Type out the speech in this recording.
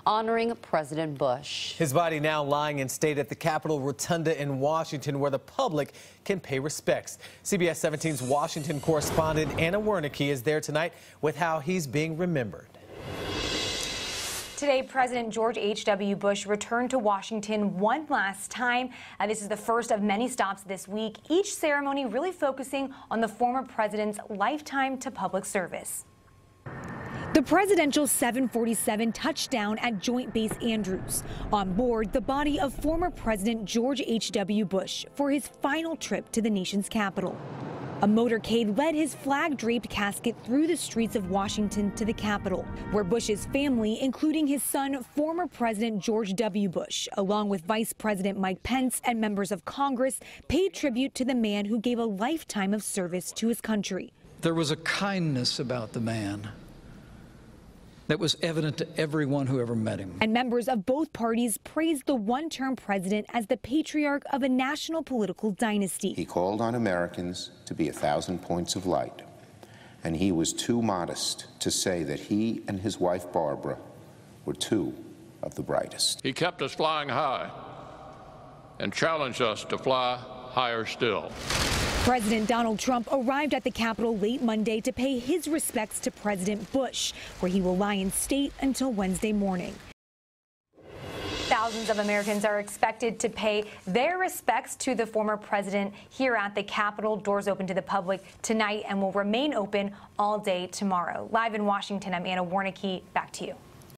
honoring President Bush. His body now lying in state at the Capitol Rotunda in Washington, where the public can pay respects. CBS 17's Washington correspondent Anna Wernicke is there tonight with how he's being remembered. Today, President George H.W. Bush returned to Washington one last time. This is the first of many stops this week, each ceremony really focusing on the former president's lifetime to public service. The presidential 747 touched down at Joint Base Andrews. On board, the body of former President George H.W. Bush for his final trip to the nation's capital. A motorcade led his flag-draped casket through the streets of Washington to the Capitol, where Bush's family, including his son, former President George W. Bush, along with Vice President Mike Pence and members of Congress, paid tribute to the man who gave a lifetime of service to his country. There was a kindness about the man that was evident to everyone who ever met him. And members of both parties praised the one-term president as the patriarch of a national political dynasty. He called on Americans to be 1,000 points of light, and he was too modest to say that he and his wife Barbara were two of the brightest. He kept us flying high and challenged us to fly higher still. President Donald Trump arrived at the Capitol late Monday to pay his respects to President Bush, where he will lie in state until Wednesday morning. Thousands of Americans are expected to pay their respects to the former president here at the Capitol. Doors open to the public tonight and will remain open all day tomorrow. Live in Washington, I'm Anna Wernicke. Back to you.